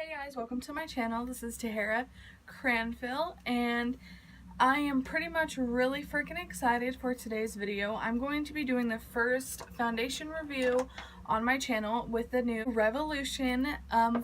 Hey guys, welcome to my channel. This is Tahara Cranfill, and I am pretty much really freaking excited for today's video. I'm going to be doing the first foundation review on my channel with the new Revolution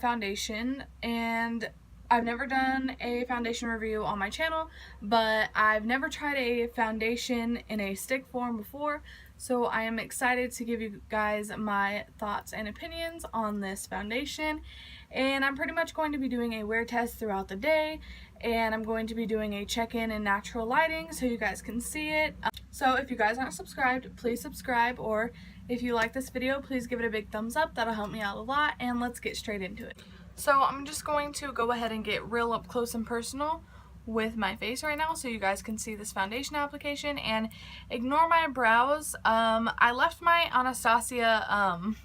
foundation, and I've never done a foundation review on my channel, but I've never tried a foundation in a stick form before, so I am excited to give you guys my thoughts and opinions on this foundation. And I'm pretty much going to be doing a wear test throughout the day, and I'm going to be doing a check-in in natural lighting so you guys can see it. So if you guys aren't subscribed, please subscribe, or if you like this video, please give it a big thumbs up. That'll help me out a lot, and let's get straight into it. So I'm just going to go ahead and get real up close and personal with my face right now so you guys can see this foundation application, and ignore my brows. I left my Anastasia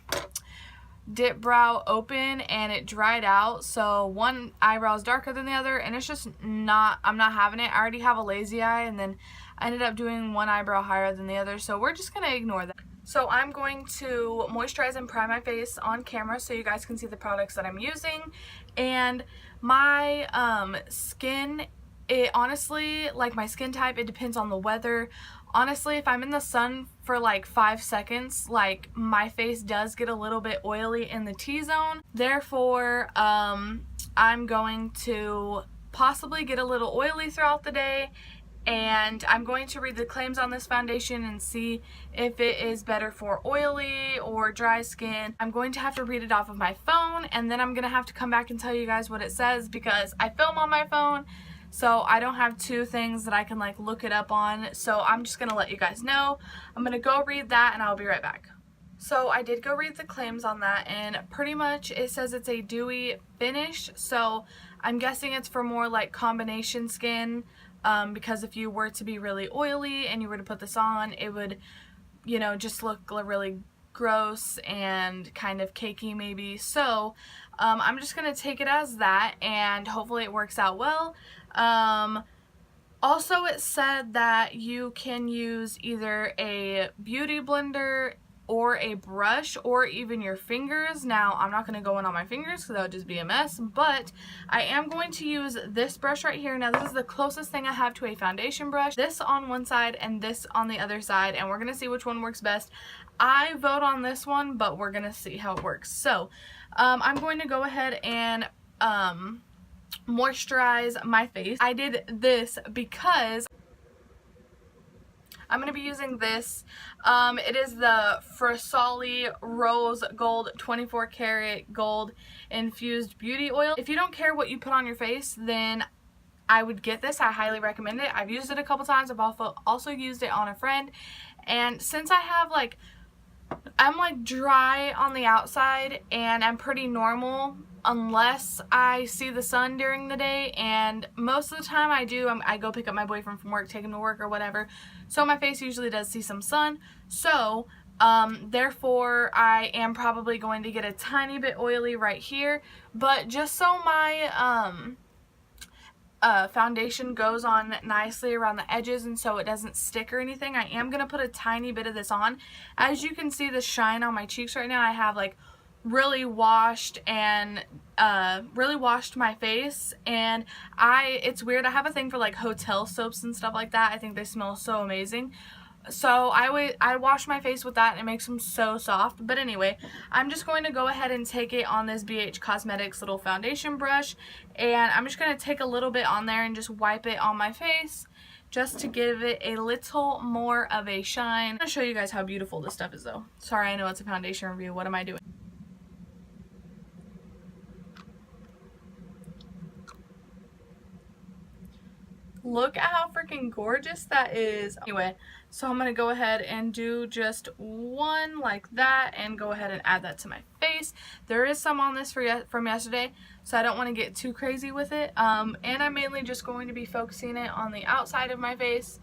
dip brow open and it dried out, so one eyebrow is darker than the other, and it's just not, I'm not having it. I already have a lazy eye, and then I ended up doing one eyebrow higher than the other, so we're just gonna ignore that. So I'm going to moisturize and prime my face on camera so you guys can see the products that I'm using. And my skin, it honestly, like my skin type, it depends on the weather. Honestly, if I'm in the sun for like 5 seconds, like my face does get a little bit oily in the T-zone. Therefore, I'm going to possibly get a little oily throughout the day, and I'm going to read the claims on this foundation and see if it is better for oily or dry skin. I'm going to have to read it off of my phone, and then I'm going to have to come back and tell you guys what it says because I film on my phone. So I don't have two things that I can like look it up on, so I'm just gonna let you guys know. I'm gonna go read that and I'll be right back. So I did go read the claims on that, and pretty much it says it's a dewy finish, so I'm guessing it's for more like combination skin, because if you were to be really oily and you were to put this on, it would, you know, just look really gross and kind of cakey maybe. So I'm just gonna take it as that, and hopefully it works out well. Also, it said that you can use either a beauty blender or a brush or even your fingers. Now, I'm not going to go in on my fingers because that would just be a mess, but I am going to use this brush right here. Now, this is the closest thing I have to a foundation brush. This on one side and this on the other side, and we're going to see which one works best. I vote on this one, but we're going to see how it works. So, I'm going to go ahead and moisturize my face. I did this because I'm going to be using this. It is the Frasali Rose Gold 24 karat gold infused beauty oil. If you don't care what you put on your face, then I would get this. I highly recommend it. I've used it a couple times. I've also used it on a friend, and since I have like, I'm like dry on the outside and I'm pretty normal unless I see the sun during the day, and most of the time I do. I go pick up my boyfriend from work, take him to work or whatever, so my face usually does see some sun. So therefore I am probably going to get a tiny bit oily right here, but just so my foundation goes on nicely around the edges and so it doesn't stick or anything, I am going to put a tiny bit of this on. As you can see the shine on my cheeks right now, I have like really washed my face, and it's weird, I have a thing for like hotel soaps and stuff like that. I think they smell so amazing. So I wash my face with that and it makes them so soft. But anyway, I'm just going to go ahead and take it on this BH Cosmetics little foundation brush, and I'm just going to take a little bit on there and just wipe it on my face just to give it a little more of a shine. I'm going to show you guys how beautiful this stuff is though. Sorry, I know it's a foundation review. What am I doing? Look at how freaking gorgeous that is. Anyway, so I'm going to go ahead and do just one like that and go ahead and add that to my face. There is some on this from yesterday, so I don't want to get too crazy with it. And I'm mainly just going to be focusing it on the outside of my face.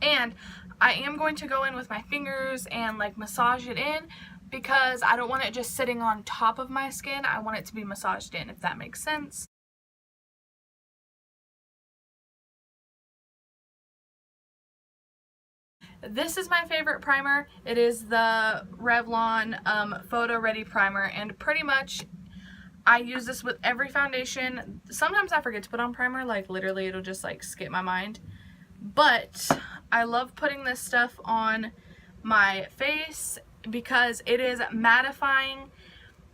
And I am going to go in with my fingers and like massage it in, because I don't want it just sitting on top of my skin. I want it to be massaged in, if that makes sense. This is my favorite primer. It is the Revlon Photo Ready Primer, and pretty much I use this with every foundation. Sometimes I forget to put on primer, like literally it'll just like skip my mind. But I love putting this stuff on my face because it is mattifying.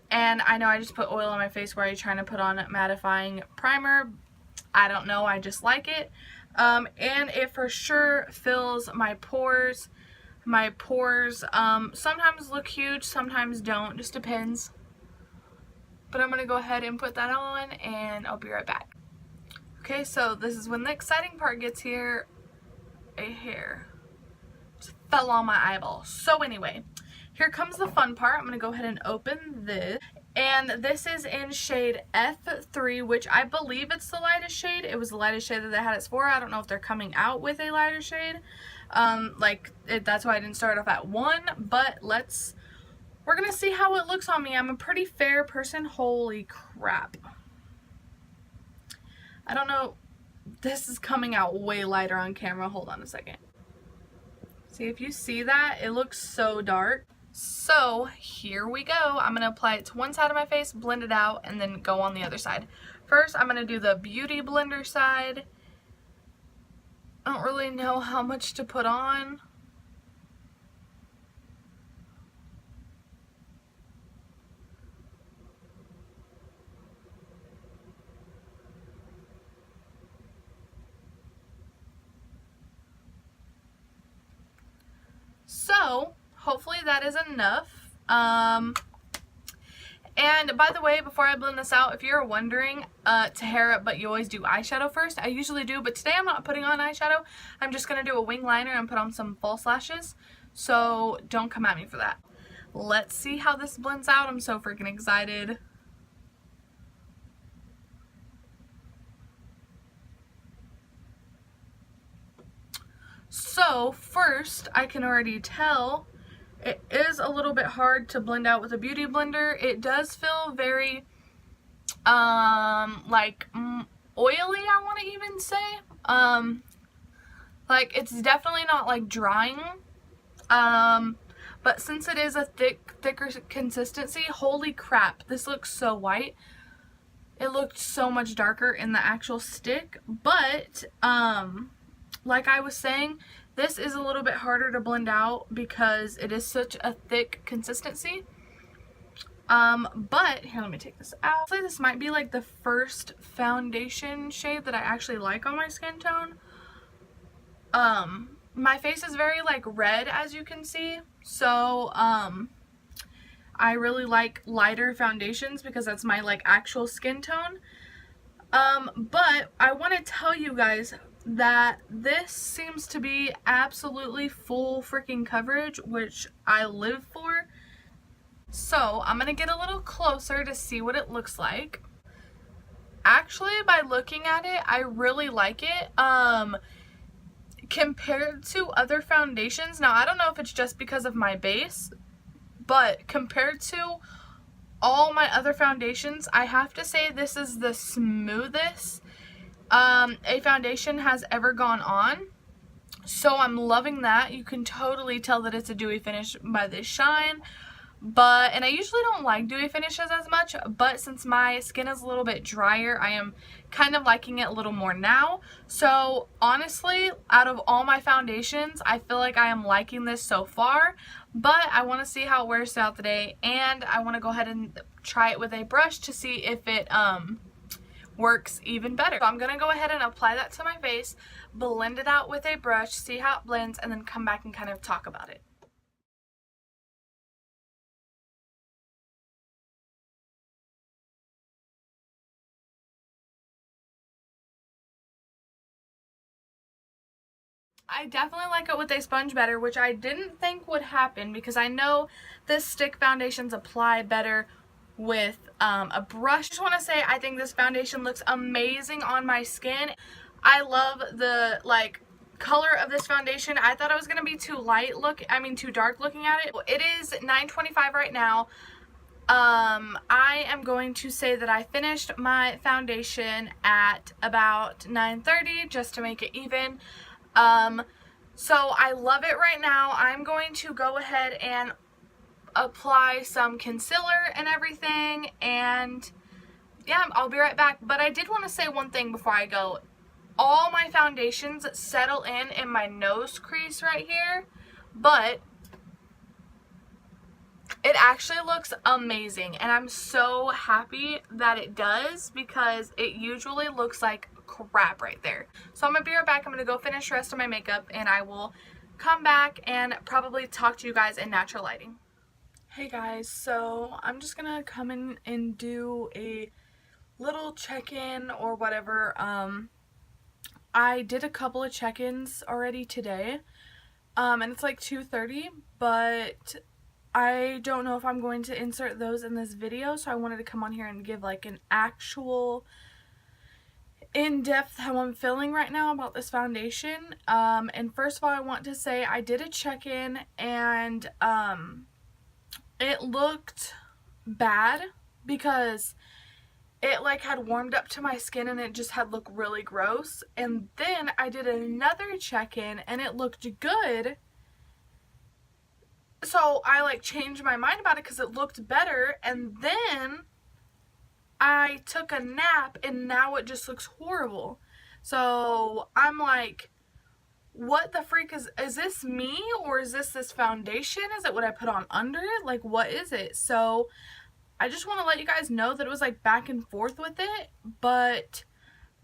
And I know I just put oil on my face. Where are you trying to put on mattifying primer? I don't know, I just like it. And it for sure fills my pores. My pores sometimes look huge, sometimes don't, just depends. But I'm going to go ahead and put that on and I'll be right back. Okay, so this is when the exciting part gets here. A hair just fell on my eyeball. So anyway, here comes the fun part. I'm going to go ahead and open this. And this is in shade F3, which I believe it's the lightest shade. It was the lightest shade that they had it for. I don't know if they're coming out with a lighter shade. That's why I didn't start off at 1. But we're going to see how it looks on me. I'm a pretty fair person. Holy crap. I don't know. This is coming out way lighter on camera. Hold on a second. See, if you see that, it looks so dark. So here we go. I'm going to apply it to one side of my face, blend it out, and then go on the other side. First, I'm going to do the Beauty Blender side. I don't really know how much to put on. So, hopefully that is enough. And by the way, before I blend this out, if you're wondering, Tahara, but you always do eyeshadow first. I usually do, but today I'm not putting on eyeshadow. I'm just going to do a wing liner and put on some false lashes. So don't come at me for that. Let's see how this blends out. I'm so freaking excited. So first, I can already tell it is a little bit hard to blend out with a beauty blender. It does feel very like oily, I want to even say. Like it's definitely not like drying. But since it is a thicker consistency, holy crap, this looks so white. It looked so much darker in the actual stick, but like I was saying, this is a little bit harder to blend out because it is such a thick consistency. But here, let me take this out. Honestly, this might be like the first foundation shade that I actually like on my skin tone. My face is very like red, as you can see. So, I really like lighter foundations because that's my like actual skin tone. But I want to tell you guys that this seems to be absolutely full freaking coverage, which I live for. So I'm gonna get a little closer to see what it looks like. Actually, by looking at it, I really like it. Compared to other foundations, now I don't know if it's just because of my base, but compared to all my other foundations, I have to say this is the smoothest a foundation has ever gone on. So I'm loving that. You can totally tell that it's a dewy finish by this shine. And I usually don't like dewy finishes as much, but since my skin is a little bit drier, I am kind of liking it a little more now. So honestly, out of all my foundations, I feel like I am liking this so far, but I want to see how it wears out today, and I want to go ahead and try it with a brush to see if it works even better. So I'm going to go ahead and apply that to my face, blend it out with a brush, see how it blends, and then come back and kind of talk about it. I definitely like it with a sponge better, which I didn't think would happen because I know this stick foundations apply better with a brush. I just want to say I think this foundation looks amazing on my skin. I love the color of this foundation. I thought it was going to be too dark looking at it. It is 9:25 right now. I am going to say that I finished my foundation at about 9:30 just to make it even. So I love it right now. I'm going to go ahead and apply some concealer and everything, and yeah, I'll be right back. But I did want to say one thing before I go. All my foundations settle in my nose crease right here, but it actually looks amazing, and I'm so happy that it does, because it usually looks like crap right there. So I'm gonna be right back. I'm gonna go finish the rest of my makeup, and I will come back and probably talk to you guys in natural lighting. Hey guys, so I'm just gonna come in and do a little check-in or whatever. I did a couple of check-ins already today, and it's like 2:30, but I don't know if I'm going to insert those in this video, so I wanted to come on here and give like an actual in-depth how I'm feeling right now about this foundation. And first of all, I want to say I did a check-in, and it looked bad because it like had warmed up to my skin and it just had looked really gross. And then I did another check-in and it looked good. So I like changed my mind about it because it looked better, and then I took a nap and now it just looks horrible. So I'm like, what the freak is this me, or is this foundation? Is it what I put on under it? Like, what is it? So I just want to let you guys know that it was like back and forth with it, but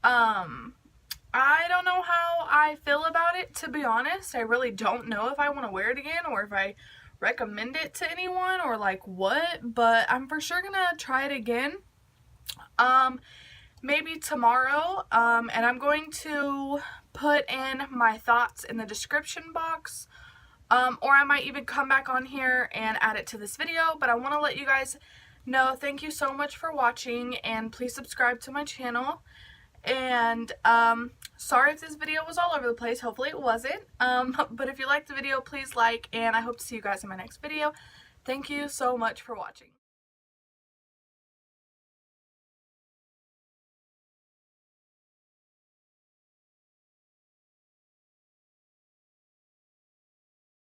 I don't know how I feel about it, to be honest. I really don't know if I want to wear it again or if I recommend it to anyone or like what, but I'm for sure gonna try it again. Maybe tomorrow, and I'm going to put in my thoughts in the description box, or I might even come back on here and add it to this video. But I want to let you guys know, thank you so much for watching, and please subscribe to my channel. And sorry if this video was all over the place. Hopefully it wasn't, but if you liked the video, please like, and I hope to see you guys in my next video. Thank you so much for watching.